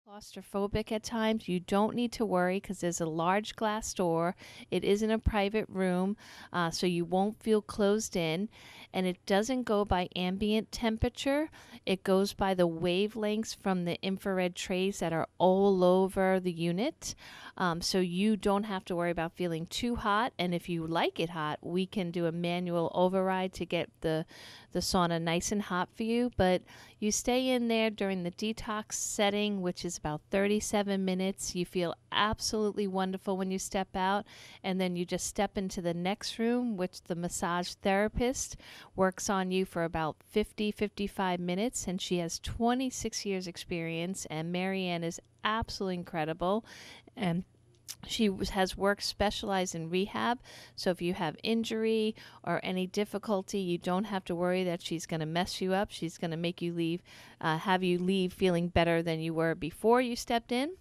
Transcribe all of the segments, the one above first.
Claustrophobic at times, you don't need to worry because there's a large glass door. It isn't a private room, so you won't feel closed in. And it doesn't go by ambient temperature. It goes by the wavelengths from the infrared trays that are all over the unit. So you don't have to worry about feeling too hot. And if you like it hot, we can do a manual override to get the sauna nice and hot for you. But you stay in there during the detox setting, which is about 37 minutes. You feel absolutely wonderful when you step out, and then you just step into the next room, which the massage therapist works on you for about 55 minutes, and she has 26 years experience, and Marianne is absolutely incredible. And she has work specialized in rehab, so if you have injury or any difficulty, you don't have to worry that she's going to mess you up. She's going to make you leave, have you leave feeling better than you were before you stepped in.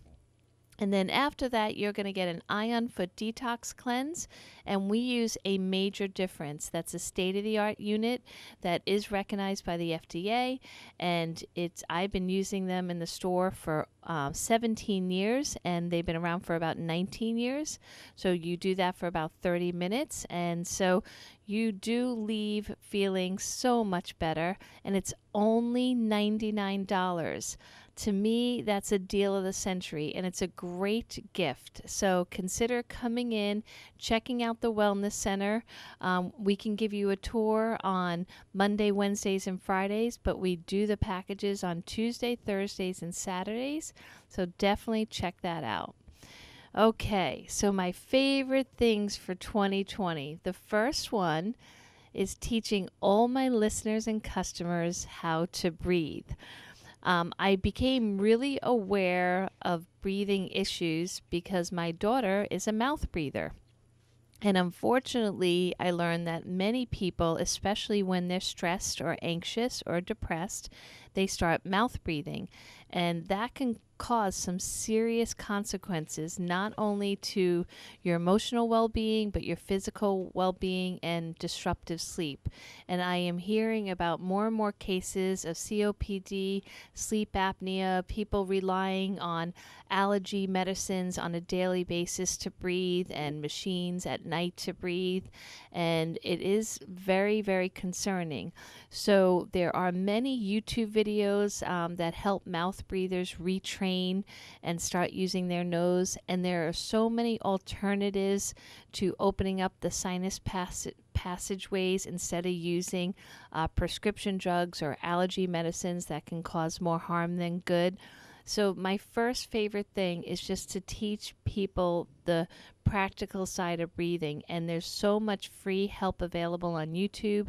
And then after that, you're going to get an ion foot detox cleanse. And we use a Major Difference. That's a state-of-the-art unit that is recognized by the FDA. And I've been using them in the store for 17 years, and they've been around for about 19 years. So you do that for about 30 minutes. And so you do leave feeling so much better. And it's only $99. To me, that's a deal of the century, and it's a great gift. So consider coming in, checking out the Wellness Center. We can give you a tour on Monday, Wednesdays, and Fridays, but we do the packages on Tuesday, Thursdays, and Saturdays. So definitely check that out. Okay, so my favorite things for 2020. The first one is teaching all my listeners and customers how to breathe. I became really aware of breathing issues because my daughter is a mouth breather. And unfortunately, I learned that many people, especially when they're stressed or anxious or depressed, they start mouth breathing. And that can cause some serious consequences, not only to your emotional well-being, but your physical well-being and disruptive sleep. And I am hearing about more and more cases of COPD, sleep apnea, people relying on allergy medicines on a daily basis to breathe and machines at night to breathe. And it is very, very concerning. So there are many YouTube videos that help mouth breathers retrain and start using their nose. And there are so many alternatives to opening up the sinus passageways instead of using prescription drugs or allergy medicines that can cause more harm than good. So my first favorite thing is just to teach people the practical side of breathing. And there's so much free help available on YouTube.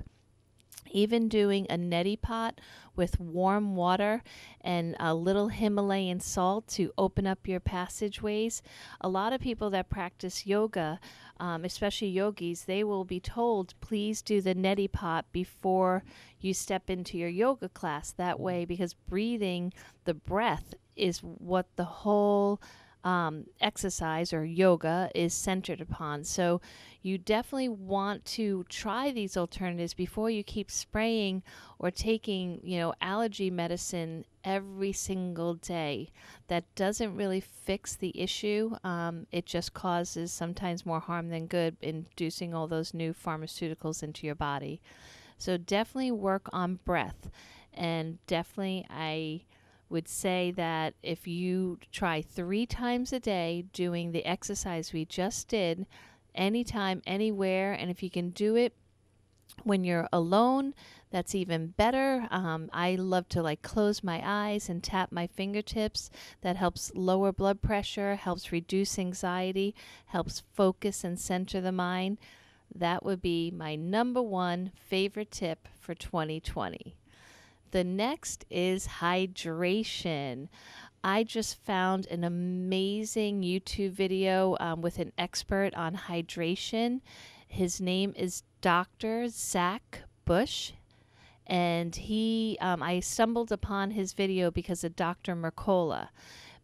Even doing a neti pot with warm water and a little Himalayan salt to open up your passageways. A lot of people that practice yoga, especially yogis, they will be told, please do the neti pot before you step into your yoga class. That way, because breathing, the breath, is what the whole exercise or yoga is centered upon. So you definitely want to try these alternatives before you keep spraying or taking, allergy medicine every single day. That doesn't really fix the issue. It just causes sometimes more harm than good, inducing all those new pharmaceuticals into your body. So definitely work on breath. And definitely I would say that if you try 3 times a day doing the exercise we just did, anytime, anywhere, and if you can do it when you're alone, that's even better. I love to close my eyes and tap my fingertips. That helps lower blood pressure, helps reduce anxiety, helps focus and center the mind. That would be my number one favorite tip for 2020. The next is hydration. I just found an amazing YouTube video with an expert on hydration. His name is Dr. Zach Bush, and I stumbled upon his video because of Dr. Mercola.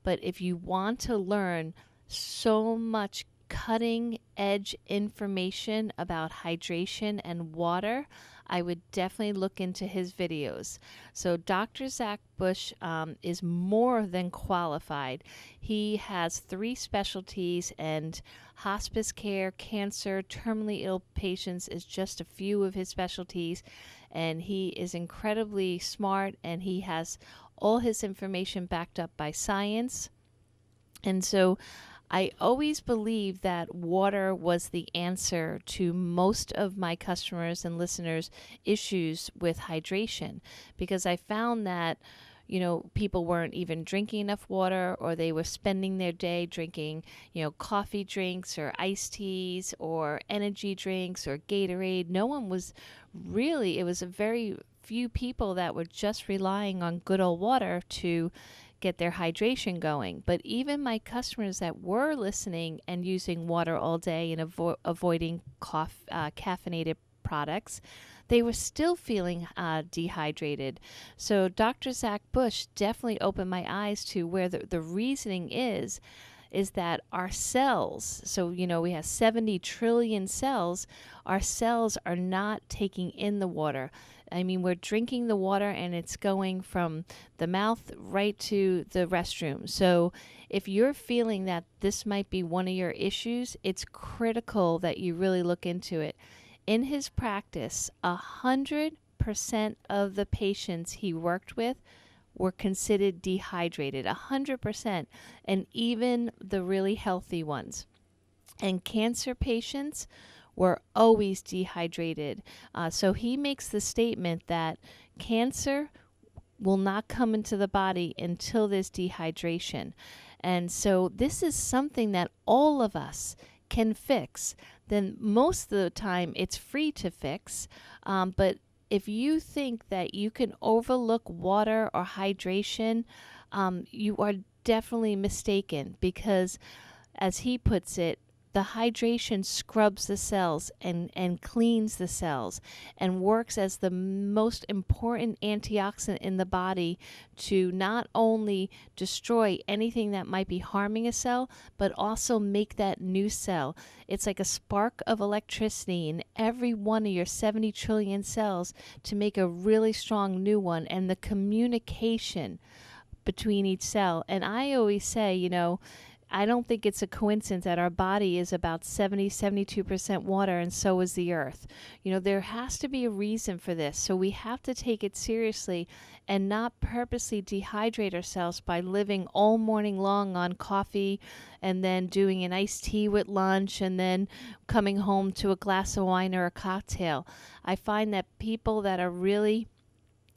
But if you want to learn so much cutting edge information about hydration and water, I would definitely look into his videos. So Dr. Zach Bush is more than qualified. He has 3 specialties, and hospice care, cancer, terminally ill patients is just a few of his specialties. And he is incredibly smart, and he has all his information backed up by science. And so I always believed that water was the answer to most of my customers and listeners' issues with hydration, because I found that people weren't even drinking enough water, or they were spending their day drinking, coffee drinks or iced teas or energy drinks or Gatorade. No one was really, it was a very few people that were just relying on good old water to get their hydration going. But even my customers that were listening and using water all day and avoiding caffeinated products, they were still feeling dehydrated. So Dr. Zach Bush definitely opened my eyes to where the reasoning is that our cells, so we have 70 trillion cells, our cells are not taking in the water. I mean, we're drinking the water and it's going from the mouth right to the restroom. So if you're feeling that this might be one of your issues, it's critical that you really look into it. In his practice, 100% of the patients he worked with were considered dehydrated, 100%, and even the really healthy ones. And cancer patients were always dehydrated. So he makes the statement that cancer will not come into the body until there's dehydration. And so this is something that all of us can fix. Then most of the time it's free to fix. But if you think that you can overlook water or hydration, you are definitely mistaken, because as he puts it, the hydration scrubs the cells and cleans the cells and works as the most important antioxidant in the body to not only destroy anything that might be harming a cell, but also make that new cell. It's like a spark of electricity in every one of your 70 trillion cells to make a really strong new one, and the communication between each cell. And I always say, I don't think it's a coincidence that our body is about 72% water, and so is the earth. There has to be a reason for this. So we have to take it seriously and not purposely dehydrate ourselves by living all morning long on coffee and then doing an iced tea with lunch and then coming home to a glass of wine or a cocktail. I find that people that are really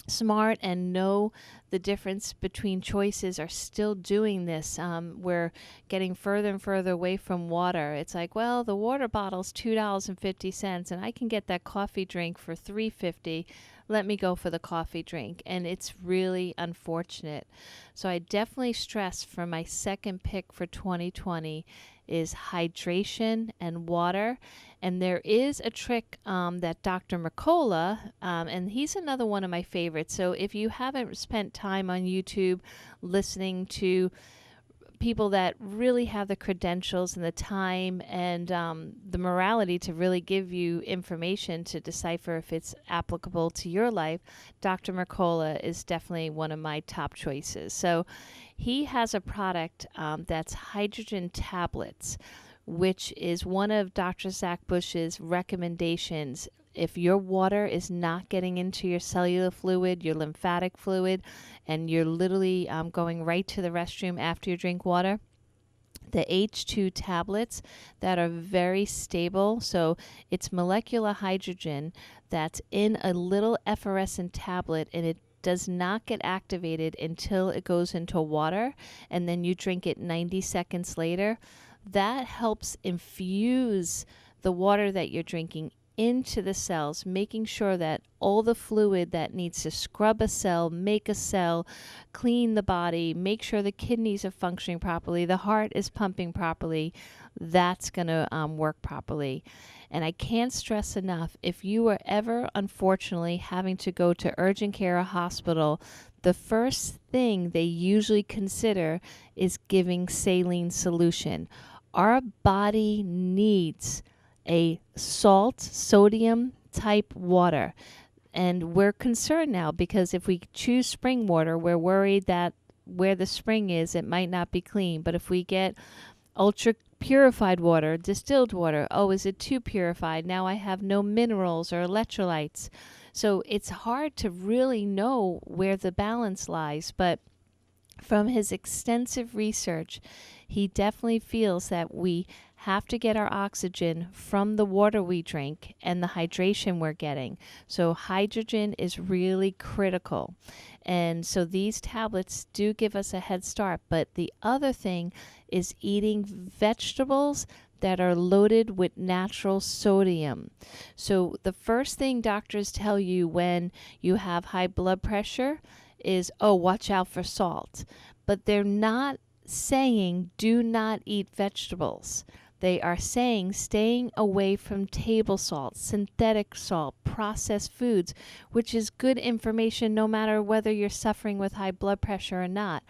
smart and know the difference between choices are still doing this. We're getting further and further away from water. It's like, well, the water bottle's $2.50 and I can get that coffee drink for $3.50. Let me go for the coffee drink. And it's really unfortunate. So I definitely stress for my second pick for 2020 is hydration and water. And there is a trick that Dr. Mercola, and he's another one of my favorites. So if you haven't spent time on YouTube listening to people that really have the credentials and the time and the morality to really give you information to decipher if it's applicable to your life, Dr. Mercola is definitely one of my top choices. So he has a product that's hydrogen tablets, which is one of Dr. Zach Bush's recommendations. If your water is not getting into your cellular fluid, your lymphatic fluid, and you're literally going right to the restroom after you drink water, the H2 tablets that are very stable, so it's molecular hydrogen that's in a little effervescent tablet, and it does not get activated until it goes into water, and then you drink it 90 seconds later. That helps infuse the water that you're drinking into the cells, making sure that all the fluid that needs to scrub a cell, make a cell, clean the body, make sure the kidneys are functioning properly, the heart is pumping properly, that's going to work properly. And I can't stress enough, if you are ever, unfortunately, having to go to urgent care or hospital, the first thing they usually consider is giving saline solution. Our body needs a sodium type water. And we're concerned now because if we choose spring water, we're worried that where the spring is, it might not be clean. But if we get ultra purified water, distilled water, oh, is it too purified? Now I have no minerals or electrolytes. So it's hard to really know where the balance lies. But from his extensive research, he definitely feels that we have to get our oxygen from the water we drink and the hydration we're getting. So hydrogen is really critical. And so these tablets do give us a head start. But the other thing is eating vegetables that are loaded with natural sodium. So the first thing doctors tell you when you have high blood pressure is, oh, watch out for salt. But they're not saying do not eat vegetables. They are saying staying away from table salt, synthetic salt, processed foods, which is good information no matter whether you're suffering with high blood pressure or not.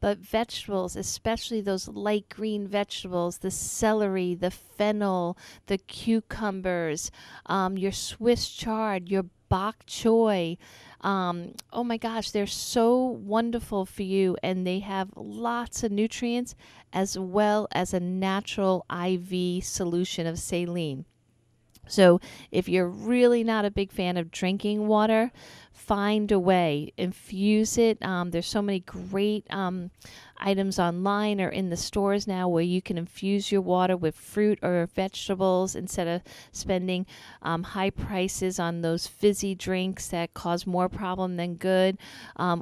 But vegetables, especially those light green vegetables, the celery, the fennel, the cucumbers, your Swiss chard, your bok choy. Oh my gosh, they're so wonderful for you, and they have lots of nutrients as well as a natural IV solution of saline. So if you're really not a big fan of drinking water, find a way, infuse it. There's so many great items online or in the stores now where you can infuse your water with fruit or vegetables instead of spending high prices on those fizzy drinks that cause more problem than good,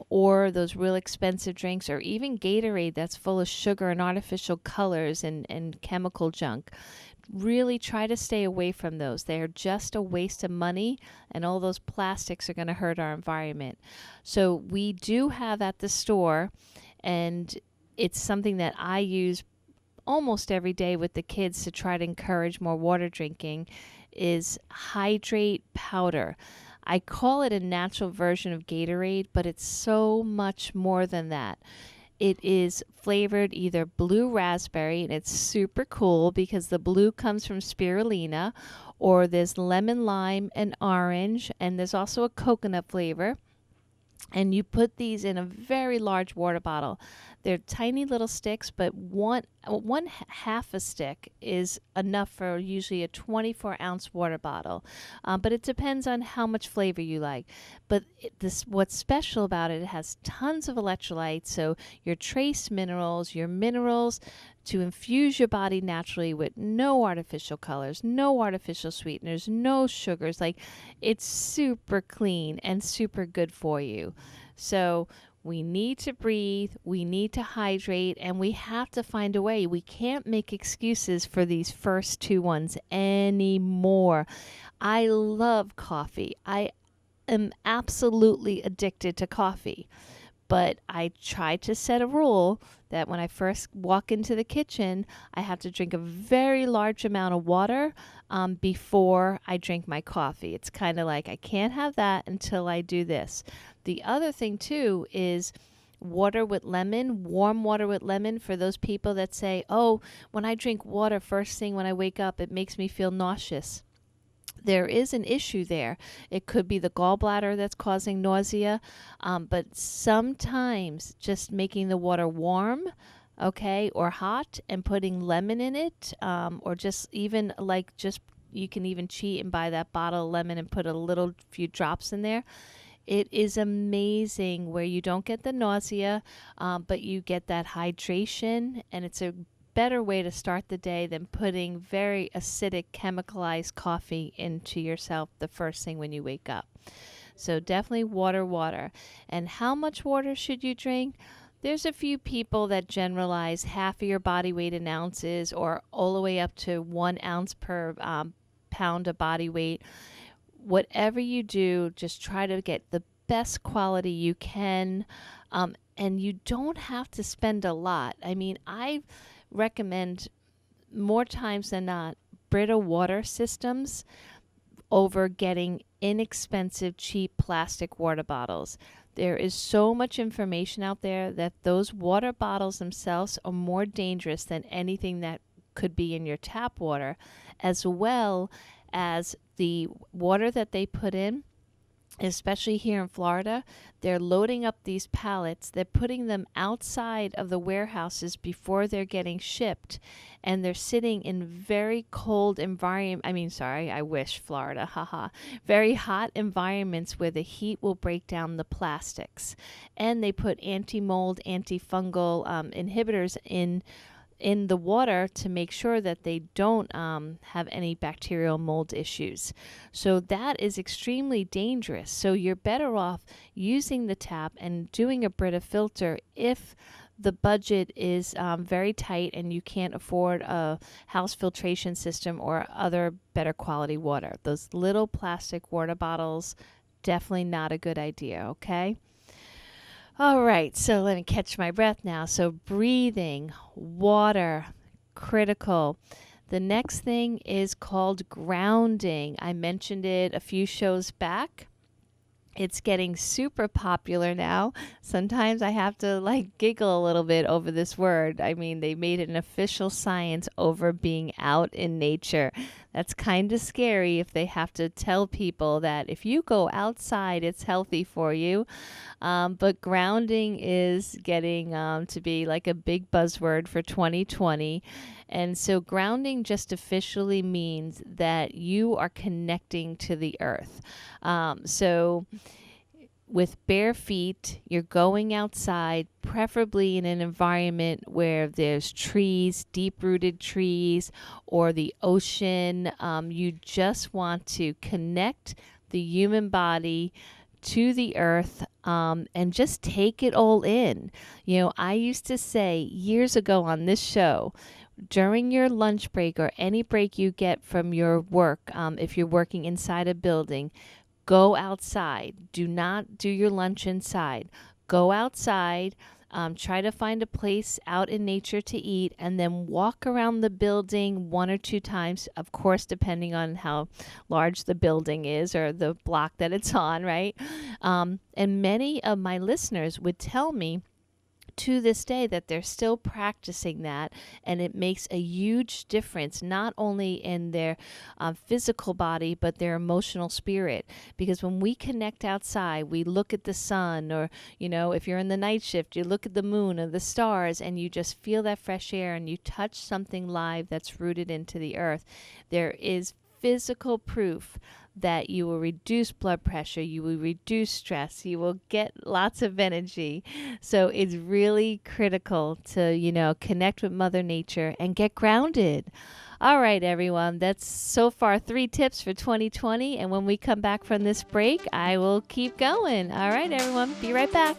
or those real expensive drinks, or even Gatorade that's full of sugar and artificial colors and chemical junk. Really try to stay away from those. They are just a waste of money, and all those plastics are going to hurt our environment. So we do have at the store, and it's something that I use almost every day with the kids to try to encourage more water drinking, is Hydrate Powder. I call it a natural version of Gatorade, but it's so much more than that. It is flavored either blue raspberry, and it's super cool because the blue comes from spirulina, or there's lemon, lime, and orange, and there's also a coconut flavor. And you put these in a very large water bottle. They're tiny little sticks, but one half a stick is enough for usually a 24-ounce water bottle. But it depends on how much flavor you like. But what's special about it, it has tons of electrolytes, so your trace minerals, your minerals, to infuse your body naturally with no artificial colors, no artificial sweeteners, no sugars. Like, it's super clean and super good for you. So we need to breathe, we need to hydrate, and we have to find a way. We can't make excuses for these first two ones anymore. I love coffee. I am absolutely addicted to coffee. But I try to set a rule that when I first walk into the kitchen, I have to drink a very large amount of water before I drink my coffee. It's kind of like I can't have that until I do this. The other thing, too, is water with lemon, warm water with lemon, for those people that say, oh, when I drink water first thing when I wake up, it makes me feel nauseous. There is an issue there. It could be the gallbladder that's causing nausea, but sometimes just making the water warm, okay, or hot, and putting lemon in it, or just even like just you can even cheat and buy that bottle of lemon and put a little few drops in there. It is amazing where you don't get the nausea, but you get that hydration, and it's a better way to start the day than putting very acidic chemicalized coffee into yourself the first thing when you wake up. So definitely water. And how much water should you drink? There's a few people that generalize half of your body weight in ounces, or all the way up to 1 ounce per pound of body weight. Whatever you do, just try to get the best quality you can, and you don't have to spend a lot. I mean, I recommend more times than not Brita water systems over getting inexpensive, cheap plastic water bottles. There is so much information out there that those water bottles themselves are more dangerous than anything that could be in your tap water, as well as the water that they put in especially here in Florida, they're loading up these pallets. They're putting them outside of the warehouses before they're getting shipped. And they're sitting in very cold environment. I wish Florida, haha. Very hot environments where the heat will break down the plastics. And they put anti-mold, antifungal inhibitors in the water to make sure that they don't have any bacterial mold issues. So that is extremely dangerous. So you're better off using the tap and doing a Brita filter if the budget is very tight and you can't afford a house filtration system or other better quality water. Those little plastic water bottles, definitely not a good idea, okay? All right, so let me catch my breath now. So breathing, water, critical. The next thing is called grounding. I mentioned it a few shows back. It's getting super popular now. Sometimes I have to giggle a little bit over this word. I mean, they made it an official science over being out in nature. That's kind of scary if they have to tell people that if you go outside, it's healthy for you. But grounding is getting to be like a big buzzword for 2020. And so grounding just officially means that you are connecting to the earth. So with bare feet, you're going outside, preferably in an environment where there's trees, deep-rooted trees, or the ocean. You just want to connect the human body to the earth and just take it all in. I used to say years ago on this show, during your lunch break or any break you get from your work, if you're working inside a building, go outside. Do not do your lunch inside. Go outside. Try to find a place out in nature to eat, and then walk around the building 1 or 2 times, of course, depending on how large the building is or the block that it's on, right? And many of my listeners would tell me to this day that they're still practicing that, and it makes a huge difference not only in their physical body but their emotional spirit, because when we connect outside, we look at the sun, or if you're in the night shift, you look at the moon or the stars, and you just feel that fresh air and you touch something live that's rooted into the earth. There is physical proof that you will reduce blood pressure, you will reduce stress, you will get lots of energy. So it's really critical to, connect with Mother Nature and get grounded. All right, everyone, that's so far 3 tips for 2020. And when we come back from this break, I will keep going. All right, everyone, be right back.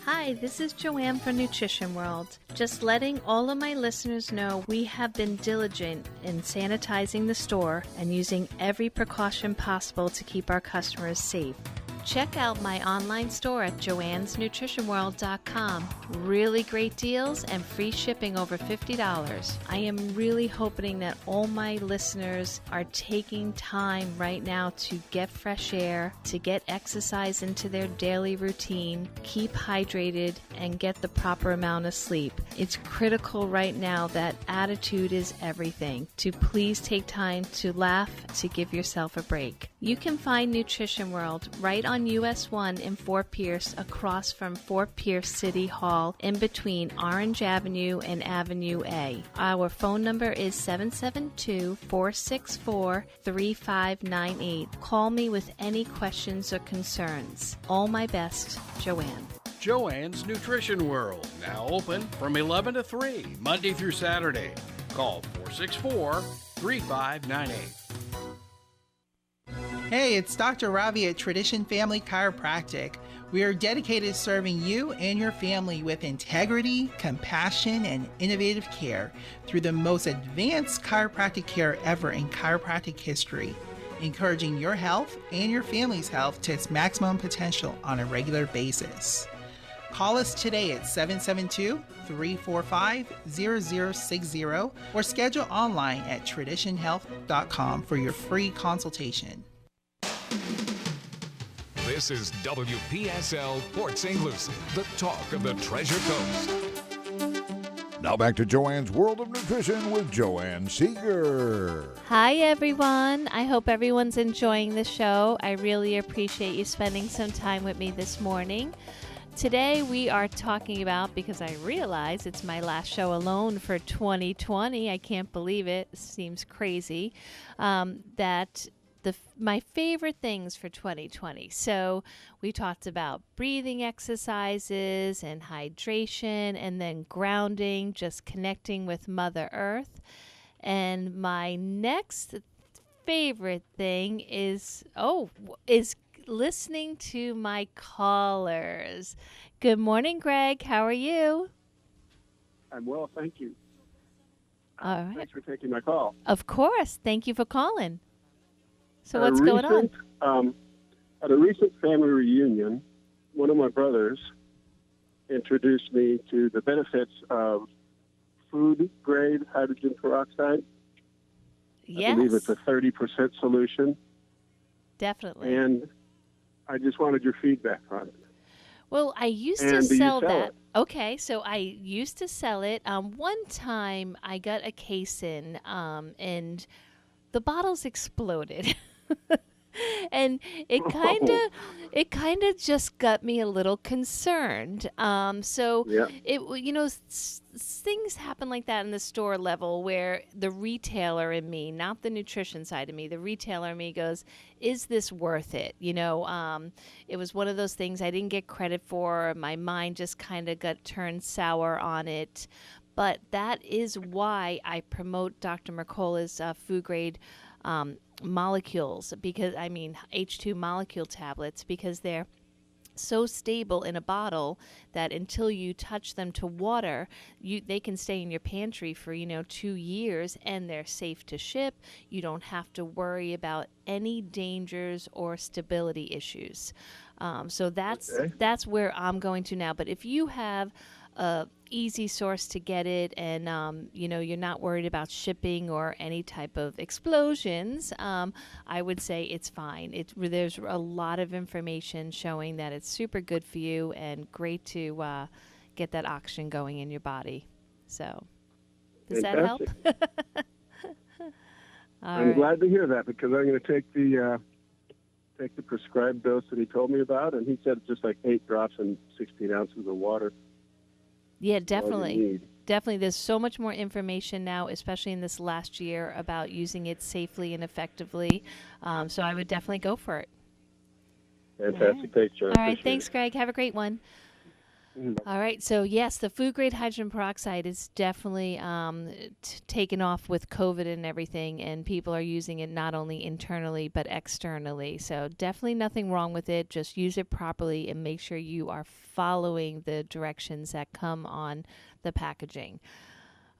Hi, this is Joanne from Nutrition World. Just letting all of my listeners know we have been diligent in sanitizing the store and using every precaution possible to keep our customers safe. Check out my online store at joannesnutritionworld.com. Really great deals and free shipping over $50. I am really hoping that all my listeners are taking time right now to get fresh air, to get exercise into their daily routine, keep hydrated, and get the proper amount of sleep. It's critical right now that attitude is everything. To please take time to laugh, to give yourself a break. You can find Nutrition World right on US 1 in Fort Pierce, across from Fort Pierce City Hall, in between Orange Avenue and Avenue A. Our phone number is 772-464-3598. Call me with any questions or concerns. All my best, Joanne. Joanne's Nutrition World, now open from 11 to 3, Monday through Saturday. Call 464-3598. Hey, it's Dr. Ravi at Tradition Family Chiropractic. We are dedicated to serving you and your family with integrity, compassion, and innovative care through the most advanced chiropractic care ever in chiropractic history, encouraging your health and your family's health to its maximum potential on a regular basis. Call us today at 772-345-0060 or schedule online at traditionhealth.com for your free consultation. This is WPSL Port St. Lucie, the talk of the Treasure Coast. Now back to Joanne's World of Nutrition with Joanne Seeger. Hi, everyone. I hope everyone's enjoying the show. I really appreciate you spending some time with me this morning. Today we are talking about, because I realize it's my last show alone for 2020, I can't believe it, seems crazy, that my favorite things for 2020. So we talked about breathing exercises and hydration and then grounding, just connecting with Mother Earth. And my next favorite thing is listening to my callers. Good morning, Greg. How are you? I'm well, thank you. All right. Thanks for taking my call. Of course. Thank you for calling. So what's going on? At a recent family reunion, one of my brothers introduced me to the benefits of food-grade hydrogen peroxide. Yes. I believe it's a 30% solution. Definitely. And I just wanted your feedback on it. Well, I used And to do you sell sell that. it? Okay, so I used to sell it. One time I got a case in, and the bottles exploded. And it kind of just got me a little concerned. So Yeah. things happen like that in the store level where the retailer in me, not the nutrition side of me, the retailer in me goes, is this worth it? It was one of those things I didn't get credit for. My mind just kind of got turned sour on it. But that is why I promote Dr. Mercola's food grade molecules, because H2 molecule tablets, because they're so stable in a bottle that until you touch them to water, they can stay in your pantry for 2 years, and they're safe to ship. You don't have to worry about any dangers or stability issues. So that's where I'm going to now. But if you have a easy source to get it, and you're not worried about shipping or any type of explosions, I would say it's fine. There's a lot of information showing that it's super good for you and great to get that oxygen going in your body. So does that help? I'm glad to hear that, because I'm going to take the prescribed dose that he told me about, and he said it's just like 8 drops and 16 ounces of water. Yeah, definitely. Definitely. There's so much more information now, especially in this last year, about using it safely and effectively. So I would definitely go for it. Fantastic. Thanks, John. All right. Thanks, Greg. Have a great one. All right. So, yes, the food-grade hydrogen peroxide is definitely taken off with COVID and everything, and people are using it not only internally but externally. So definitely nothing wrong with it. Just use it properly and make sure you are following the directions that come on the packaging.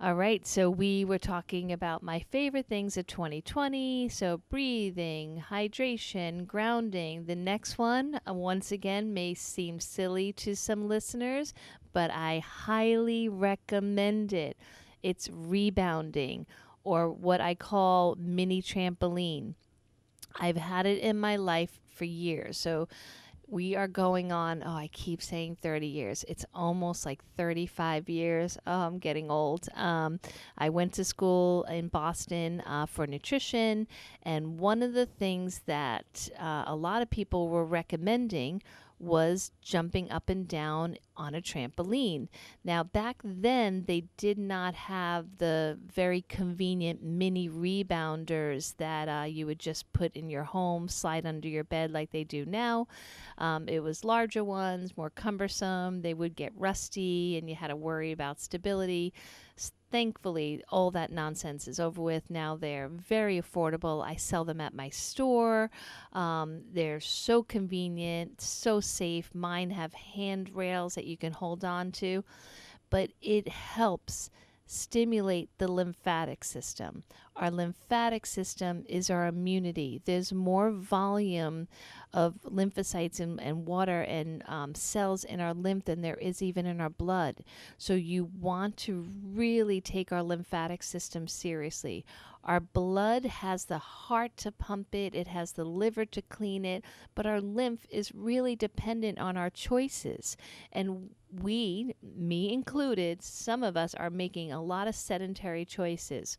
All right, so we were talking about my favorite things of 2020. So breathing, hydration, grounding. The next one, once again, may seem silly to some listeners, but I highly recommend it. It's rebounding, or what I call mini trampoline. I've had it in my life for years. So we are going on, I keep saying 30 years. It's almost like 35 years. Oh, I'm getting old. I went to school in Boston for nutrition, and one of the things that a lot of people were recommending was jumping up and down on a trampoline. Now, back then, they did not have the very convenient mini rebounders that you would just put in your home, slide under your bed like they do now. It was larger ones, more cumbersome. They would get rusty, and you had to worry about stability. Thankfully, all that nonsense is over with. Now they're very affordable. I sell them at my store. They're so convenient, so safe. Mine have handrails that you can hold on to, but it helps stimulate the lymphatic system. Our lymphatic system is our immunity. There's more volume of lymphocytes and water and cells in our lymph than there is even in our blood. So you want to really take our lymphatic system seriously. Our blood has the heart to pump it, it has the liver to clean it, but our lymph is really dependent on our choices. And we, me included, some of us are making a lot of sedentary choices.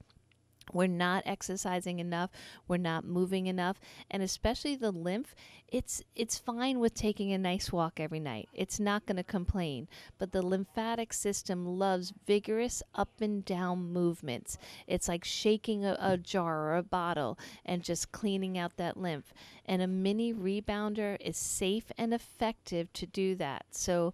We're not exercising enough. We're not moving enough. And especially the lymph, it's fine with taking a nice walk every night. It's not going to complain. But the lymphatic system loves vigorous up and down movements. It's like shaking a jar or a bottle and just cleaning out that lymph. And a mini rebounder is safe and effective to do that. So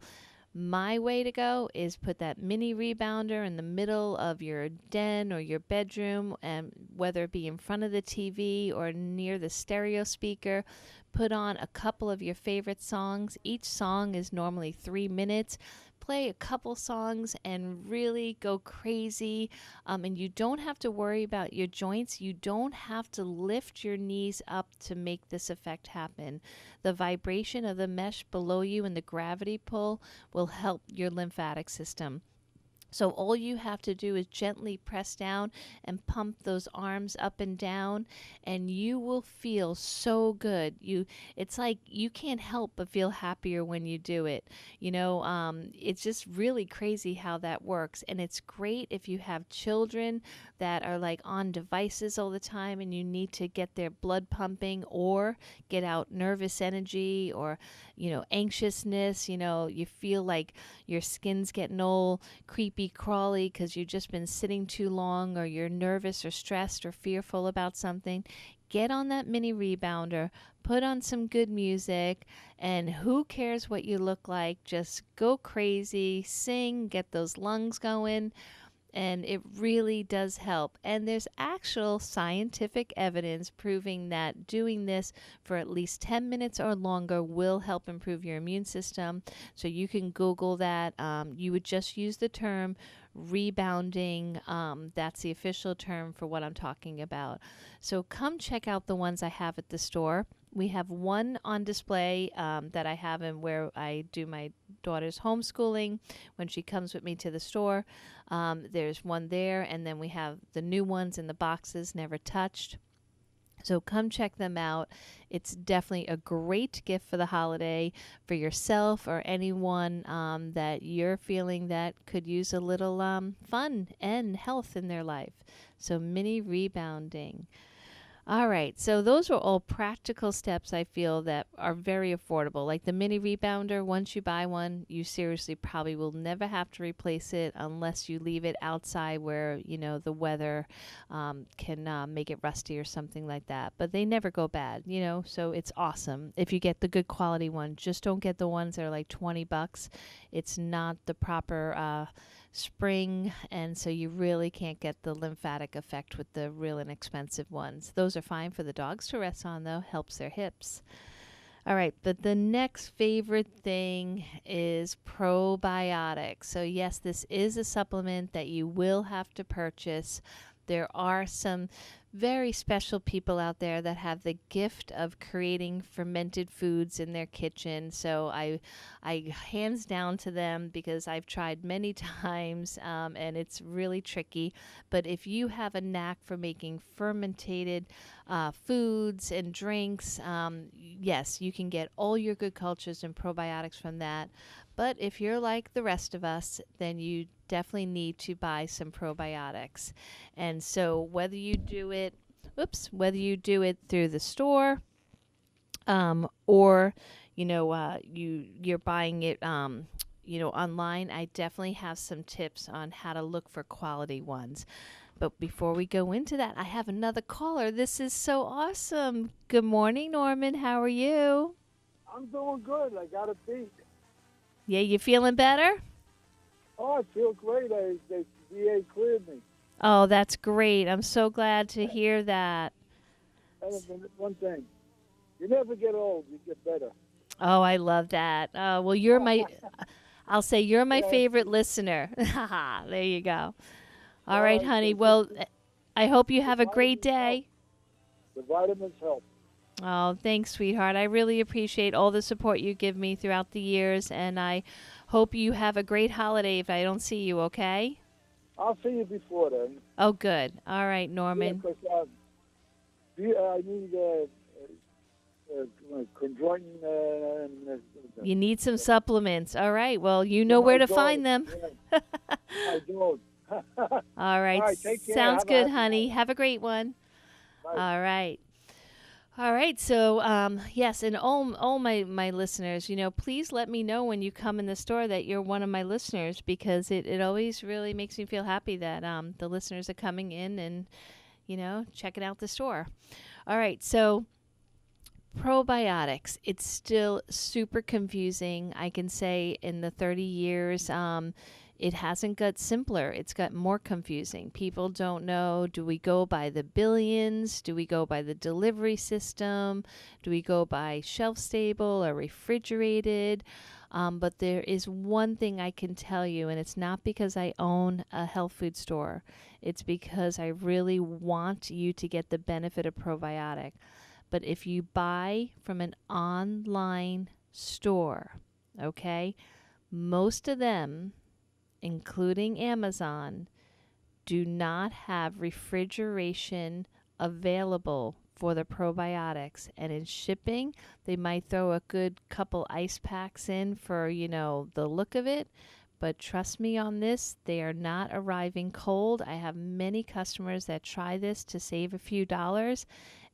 my way to go is put that mini rebounder in the middle of your den or your bedroom, and whether it be in front of the TV or near the stereo speaker. Put on a couple of your favorite songs. Each song is normally 3 minutes. Play a couple songs and really go crazy. And you don't have to worry about your joints. You don't have to lift your knees up to make this effect happen. The vibration of the mesh below you and the gravity pull will help your lymphatic system. So all you have to do is gently press down and pump those arms up and down, and you will feel so good. It's like you can't help but feel happier when you do it. It's just really crazy how that works. And it's great if you have children that are like on devices all the time and you need to get their blood pumping or get out nervous energy or, anxiousness. You feel like your skin's getting all creepy crawly because you've just been sitting too long, or you're nervous or stressed or fearful about something. Get on that mini rebounder, put on some good music, and who cares what you look like? Just go crazy, sing, get those lungs going. And it really does help. And there's actual scientific evidence proving that doing this for at least 10 minutes or longer will help improve your immune system. So you can Google that. You would just use the term rebounding. That's the official term for what I'm talking about. So come check out the ones I have at the store. We have one on display that I have in where I do my daughter's homeschooling when she comes with me to the store. There's one there, and then we have the new ones in the boxes, never touched. So come check them out. It's definitely a great gift for the holiday for yourself or anyone that you're feeling that could use a little fun and health in their life. So mini rebounding. All right, so those were all practical steps I feel that are very affordable. Like the mini rebounder, once you buy one, you seriously probably will never have to replace it unless you leave it outside where, the weather can make it rusty or something like that. But they never go bad, so it's awesome. If you get the good quality one, just don't get the ones that are like $20. It's not the proper spring, and so you really can't get the lymphatic effect with the real inexpensive ones. Those are fine for the dogs to rest on, though. Helps their hips. All right, but the next favorite thing is probiotics. So yes, this is a supplement that you will have to purchase. There are some very special people out there that have the gift of creating fermented foods in their kitchen. So I hands down to them because I've tried many times and it's really tricky. But if you have a knack for making fermented foods and drinks, yes, you can get all your good cultures and probiotics from that. But if you're like the rest of us, then you definitely need to buy some probiotics. And so whether you do it through the store, or you're buying it online, I definitely have some tips on how to look for quality ones. But before we go into that, I have another caller. This is so awesome. Good morning, Norman. How are you? I'm doing good. I got a beat. Yeah, you feeling better? Oh, I feel great. The VA cleared me. Oh, that's great. I'm so glad to hear that. And one thing, you never get old. You get better. Oh, I love that. Well, I'll say you're my favorite listener. There you go. All right, honey. Well, I hope you have a great day. The vitamins help. Oh, thanks, sweetheart. I really appreciate all the support you give me throughout the years, and I hope you have a great holiday if I don't see you, okay? I'll see you before then. Oh, good. All right, Norman. Yeah, 'cause, I need conjoint. You need some supplements. All right. Well, you know where to find them. Yeah. I don't. All right. All right, take care. Sounds Have a good, happy honey. day. Have a great one. Bye. All right. All right. So, yes, and all my listeners, please let me know when you come in the store that you're one of my listeners, because it always really makes me feel happy that the listeners are coming in and, checking out the store. All right. So, probiotics, it's still super confusing. I can say in the 30 years, it hasn't got simpler. It's got more confusing. People don't know, do we go by the billions? Do we go by the delivery system? Do we go by shelf stable or refrigerated? But there is one thing I can tell you, and it's not because I own a health food store. It's because I really want you to get the benefit of probiotic. But if you buy from an online store, okay, most of them, including Amazon, do not have refrigeration available for the probiotics. And in shipping, they might throw a good couple ice packs in for, the look of it. But trust me on this, they are not arriving cold. I have many customers that try this to save a few dollars,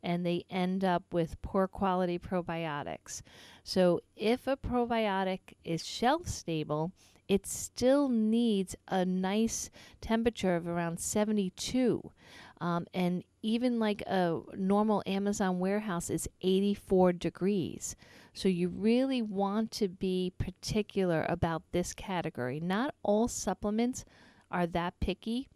and they end up with poor quality probiotics. So if a probiotic is shelf stable, it still needs a nice temperature of around 72. And even like a normal Amazon warehouse is 84 degrees. So you really want to be particular about this category. Not all supplements are that picky.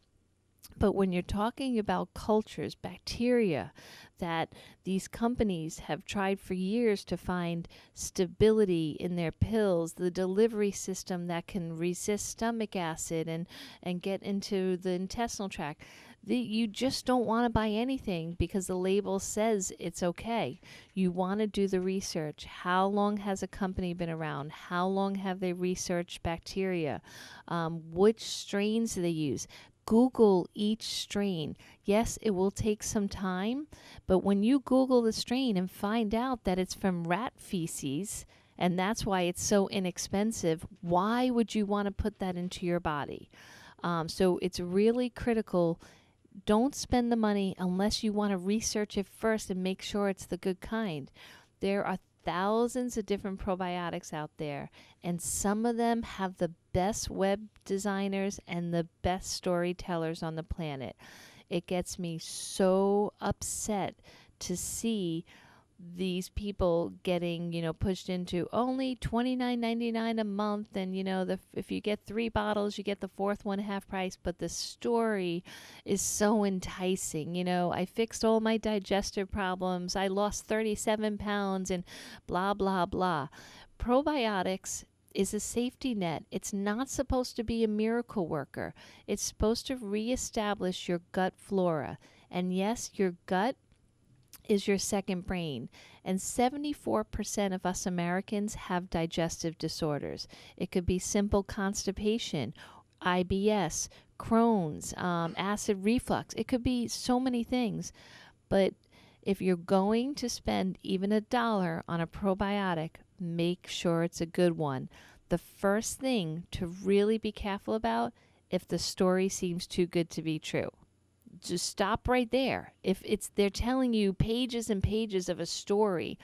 But when you're talking about cultures, bacteria, that these companies have tried for years to find stability in their pills, the delivery system that can resist stomach acid and get into the intestinal tract, you just don't want to buy anything because the label says it's okay. You want to do the research. How long has a company been around? How long have they researched bacteria? Which strains do they use? Google each strain. Yes, it will take some time, but when you Google the strain and find out that it's from rat feces, and that's why it's so inexpensive, why would you want to put that into your body? So it's really critical. Don't spend the money unless you want to research it first and make sure it's the good kind. There are thousands of different probiotics out there, and some of them have the best web designers and the best storytellers on the planet. It gets me so upset to see these people getting, pushed into only $29.99 a month, and if you get 3 bottles, you get the fourth one half price. But the story is so enticing. I fixed all my digestive problems. I lost 37 pounds, and blah blah blah. Probiotics is a safety net. It's not supposed to be a miracle worker. It's supposed to reestablish your gut flora. And yes, your gut is your second brain. And 74% of us Americans have digestive disorders. It could be simple constipation, IBS, Crohn's, acid reflux. It could be so many things. But if you're going to spend even $1 on a probiotic, make sure it's a good one. The first thing to really be careful about, if the story seems too good to be true. Just stop right there. If they're telling you pages and pages of a story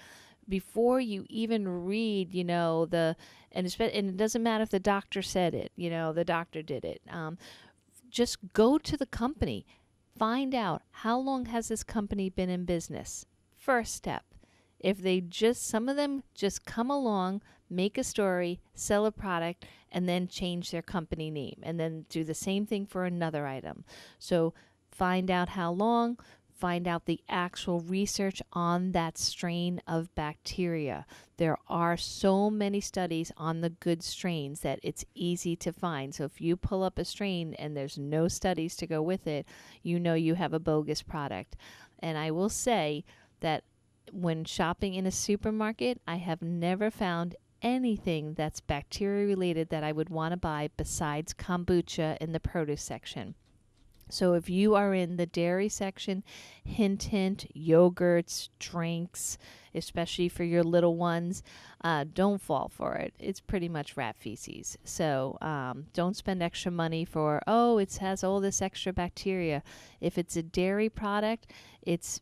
before you even read, and it doesn't matter if the doctor said it, the doctor did it. Just go to the company, find out how long has this company been in business. First step. If some of them just come along, make a story, sell a product, and then change their company name, and then do the same thing for another item. So find out how long, find out the actual research on that strain of bacteria. There are so many studies on the good strains that it's easy to find. So if you pull up a strain and there's no studies to go with it, you know you have a bogus product. And I will say that when shopping in a supermarket, I have never found anything that's bacteria related that I would want to buy besides kombucha in the produce section. So if you are in the dairy section, hint, yogurts, drinks, especially for your little ones, don't fall for it. It's pretty much rat feces. So don't spend extra money for, it has all this extra bacteria. If it's a dairy product, it's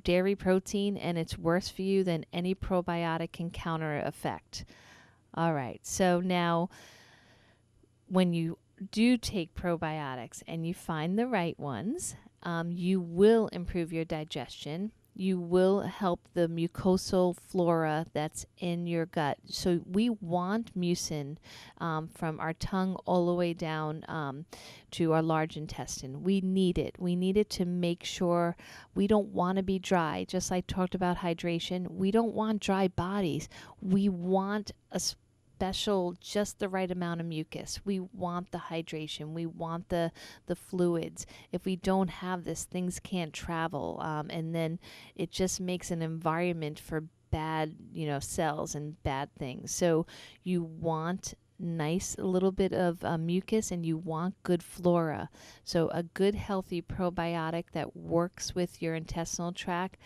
dairy protein, and it's worse for you than any probiotic can counter effect. All right, so now when you do take probiotics and you find the right ones, you will improve your digestion. You will help the mucosal flora that's in your gut. So we want mucin from our tongue all the way down to our large intestine. We need it. We need it to make sure we don't want to be dry. Just like I talked about hydration, we don't want dry bodies. We want a special, just the right amount of mucus. We want the hydration. We want the fluids. If we don't have this, things can't travel. And then it just makes an environment for bad, cells and bad things. So you want nice little bit of mucus, and you want good flora. So a good healthy probiotic that works with your intestinal tract,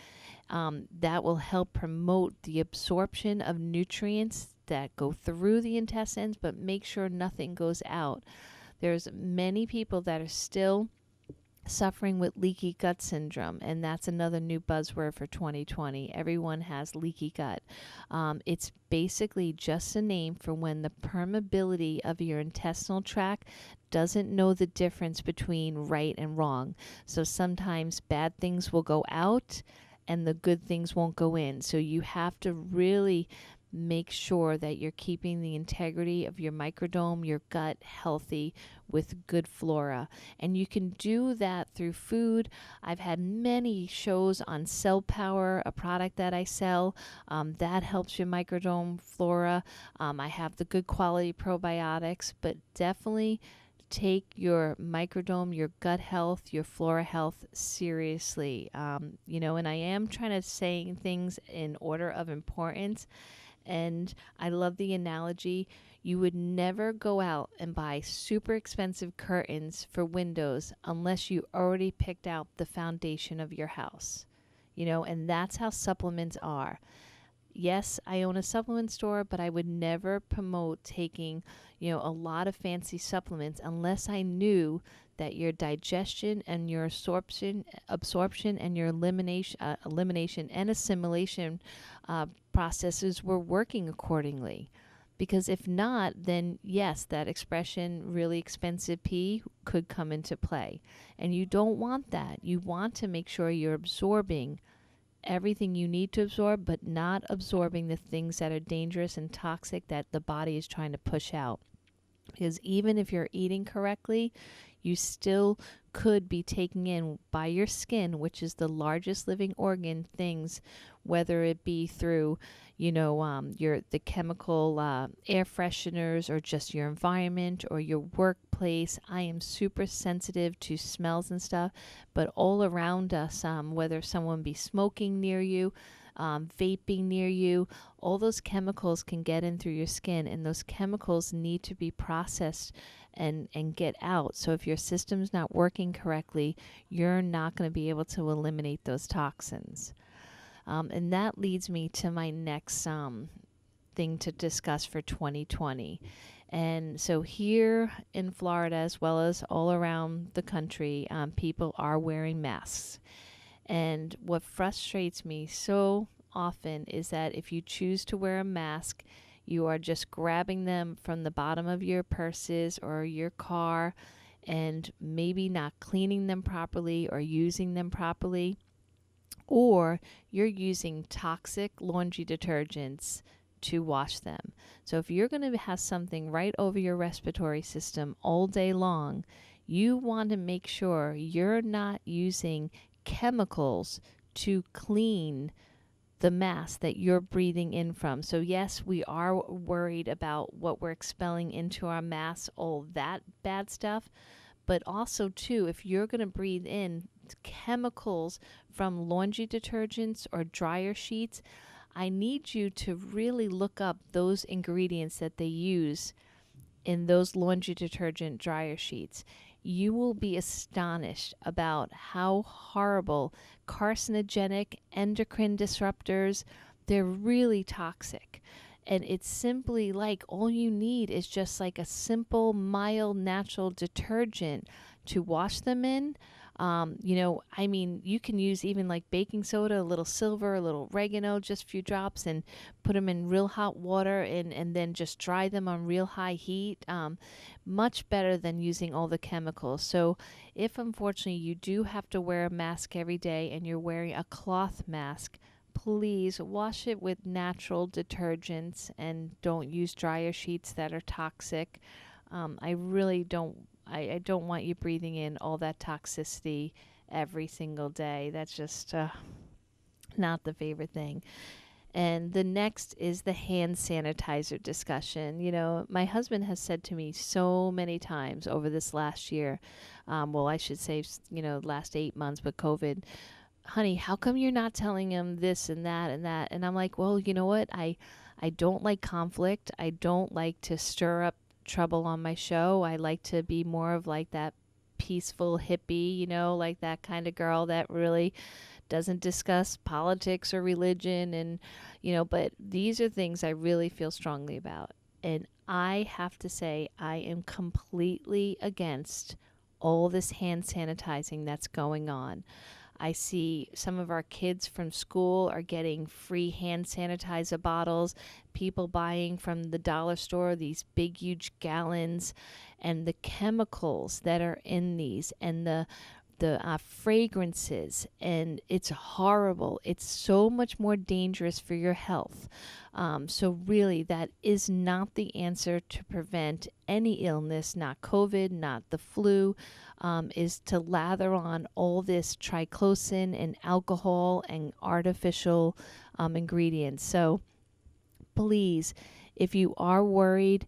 that will help promote the absorption of nutrients that go through the intestines, but make sure nothing goes out. There's many people that are still suffering with leaky gut syndrome, and that's another new buzzword for 2020. Everyone has leaky gut. It's basically just a name for when the permeability of your intestinal tract doesn't know the difference between right and wrong. So sometimes bad things will go out and the good things won't go in. So you have to really make sure that you're keeping the integrity of your microbiome, your gut, healthy with good flora. And you can do that through food. I've had many shows on Cell Power, a product that I sell that helps your microbiome flora. I have the good quality probiotics, but definitely take your microbiome, your gut health, your flora health seriously. And I am trying to say things in order of importance. And I love the analogy. You would never go out and buy super expensive curtains for windows unless you already picked out the foundation of your house. And that's how supplements are. Yes, I own a supplement store, but I would never promote taking, a lot of fancy supplements unless I knew that your digestion and your absorption and your elimination and assimilation processes were working accordingly. Because if not, then yes, that expression, really expensive pee, could come into play. And you don't want that. You want to make sure you're absorbing everything you need to absorb, but not absorbing the things that are dangerous and toxic that the body is trying to push out. Because even if you're eating correctly, you still could be taking in by your skin, which is the largest living organ, things, whether it be through, the chemical air fresheners, or just your environment or your workplace. I am super sensitive to smells and stuff, but all around us, whether someone be smoking near you, vaping near you, all those chemicals can get in through your skin, and those chemicals need to be processed and get out. So if your system's not working correctly, you're not going to be able to eliminate those toxins. And that leads me to my next thing to discuss for 2020. And so here in Florida, as well as all around the country, people are wearing masks. And what frustrates me so often is that if you choose to wear a mask, you are just grabbing them from the bottom of your purses or your car and maybe not cleaning them properly or using them properly. Or you're using toxic laundry detergents to wash them. So if you're going to have something right over your respiratory system all day long, you want to make sure you're not using chemicals to clean the mass that you're breathing in from. So yes, we are worried about what we're expelling into our mass, all that bad stuff. But also, too, if you're going to breathe in chemicals from laundry detergents or dryer sheets, I need you to really look up those ingredients that they use in those laundry detergent dryer sheets. You will be astonished about how horrible, carcinogenic, endocrine disruptors, they're really toxic. And it's simply like all you need is just like a simple, mild, natural detergent to wash them in. You can use even like baking soda, a little silver, a little oregano, just a few drops, and put them in real hot water and then just dry them on real high heat. Much better than using all the chemicals. So if unfortunately you do have to wear a mask every day and you're wearing a cloth mask, please wash it with natural detergents and don't use dryer sheets that are toxic. I really don't. I don't want you breathing in all that toxicity every single day. That's just not the favorite thing. And the next is the hand sanitizer discussion. You know, my husband has said to me so many times over this last year, I should say, last 8 months with COVID, honey, how come you're not telling him this and that and that? And I'm like, well, you know what? I don't like conflict. I don't like to stir up trouble on my show. I like to be more of like that peaceful hippie, like that kind of girl that really doesn't discuss politics or religion. And, but these are things I really feel strongly about. And I have to say, I am completely against all this hand sanitizing that's going on. I see some of our kids from school are getting free hand sanitizer bottles, people buying from the dollar store these big, huge gallons, and the chemicals that are in these and the fragrances, and it's horrible. It's so much more dangerous for your health. So really, that is not the answer to prevent any illness, not COVID, not the flu, is to lather on all this triclosan and alcohol and artificial ingredients. So please, if you are worried,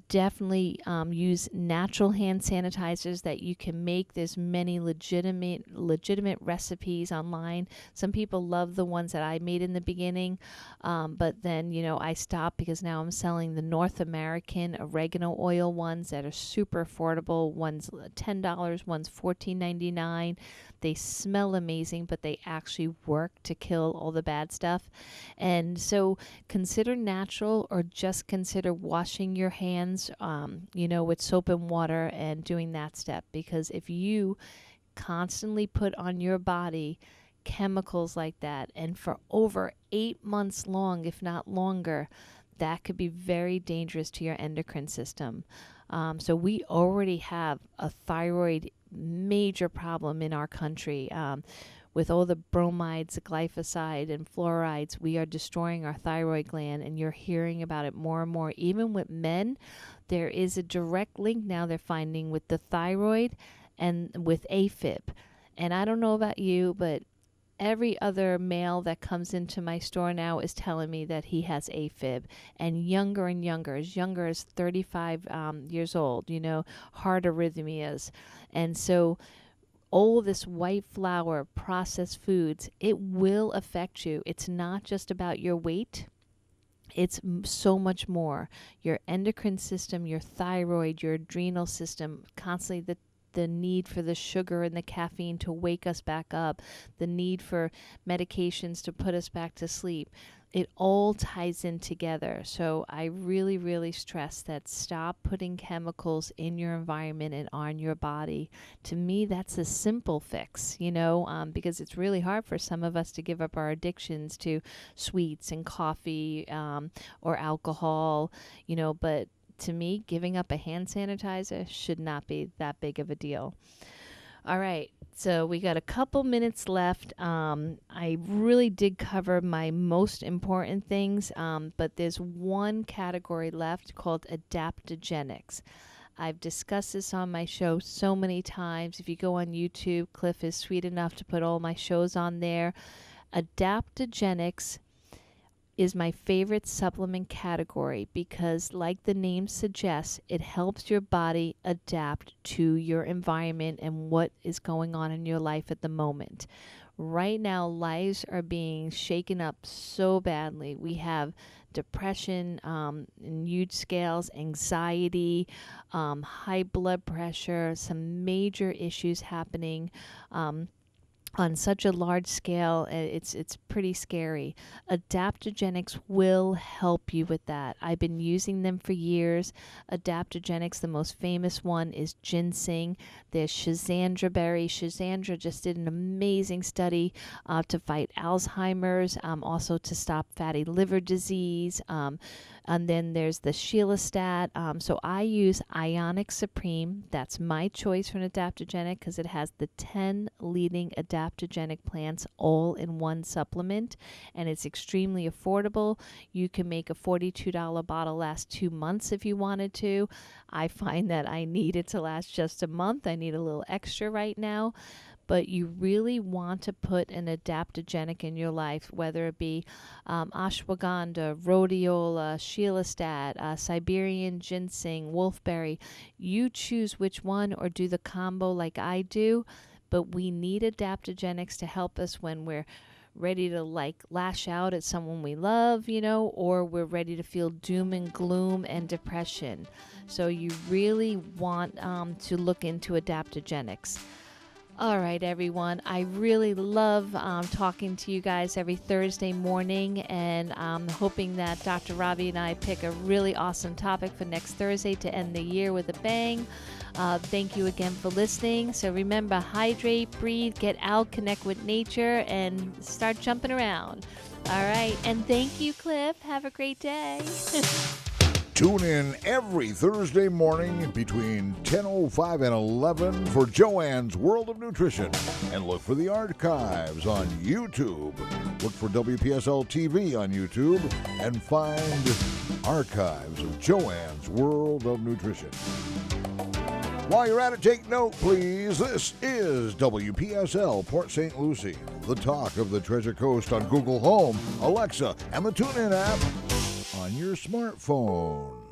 definitely use natural hand sanitizers that you can make. There's many legitimate recipes online. Some people love the ones that I made in the beginning, but then I stopped because now I'm selling the North American oregano oil ones that are super affordable. One's $10, one's $14.99. They smell amazing, but they actually work to kill all the bad stuff. And so consider natural, or just consider washing your hands, with soap and water and doing that step. Because if you constantly put on your body chemicals like that, and for over 8 months long, if not longer, that could be very dangerous to your endocrine system. So we already have a thyroid major problem in our country. With all the bromides, glyphosate, and fluorides, we are destroying our thyroid gland, and you're hearing about it more and more. Even with men, there is a direct link now they're finding with the thyroid and with AFib. And I don't know about you, but every other male that comes into my store now is telling me that he has AFib, and younger, as younger as 35 years old, heart arrhythmias. And so all this white flour, processed foods, it will affect you. It's not just about your weight. It's so much more. Your endocrine system, your thyroid, your adrenal system, constantly the need for the sugar and the caffeine to wake us back up, the need for medications to put us back to sleep. It all ties in together. So I really, really stress that stop putting chemicals in your environment and on your body. To me, that's a simple fix, because it's really hard for some of us to give up our addictions to sweets and coffee or alcohol, but to me, giving up a hand sanitizer should not be that big of a deal. All right, so we got a couple minutes left. I really did cover my most important things, but there's one category left called Adaptogenics. I've discussed this on my show so many times. If you go on YouTube, Cliff is sweet enough to put all my shows on there. Adaptogenics is my favorite supplement category because, like the name suggests, it helps your body adapt to your environment and what is going on in your life at the moment. Right now, lives are being shaken up so badly. We have depression in huge scales, anxiety, high blood pressure, some major issues happening on such a large scale. It's pretty scary. Adaptogenics will help you with that. I've been using them for years. Adaptogenics, the most famous one is ginseng. There's Schizandra berry. Schizandra just did an amazing study to fight Alzheimer's, also to stop fatty liver disease. And then there's the Shelastat. So I use Ionic Supreme. That's my choice for an adaptogenic because it has the 10 leading adaptogenic plants all in one supplement, and it's extremely affordable. You can make a $42 bottle last 2 months if you wanted to. I find that I need it to last just a month. I need a little extra right now. But you really want to put an adaptogenic in your life, whether it be ashwagandha, rhodiola, Shelastat, Siberian ginseng, wolfberry. You choose which one or do the combo like I do. But we need adaptogenics to help us when we're ready to lash out at someone we love, or we're ready to feel doom and gloom and depression. So you really want to look into adaptogenics. All right, everyone. I really love talking to you guys every Thursday morning, and I'm hoping that Dr. Ravi and I pick a really awesome topic for next Thursday to end the year with a bang. Thank you again for listening. So remember, hydrate, breathe, get out, connect with nature, and start jumping around. All right. And thank you, Cliff. Have a great day. Tune in every Thursday morning between 10:05 and 11 for Joanne's World of Nutrition. And look for the archives on YouTube. Look for WPSL TV on YouTube and find archives of Joanne's World of Nutrition. While you're at it, take note, please. This is WPSL Port St. Lucie, the talk of the Treasure Coast on Google Home, Alexa, and the TuneIn app on your smartphone.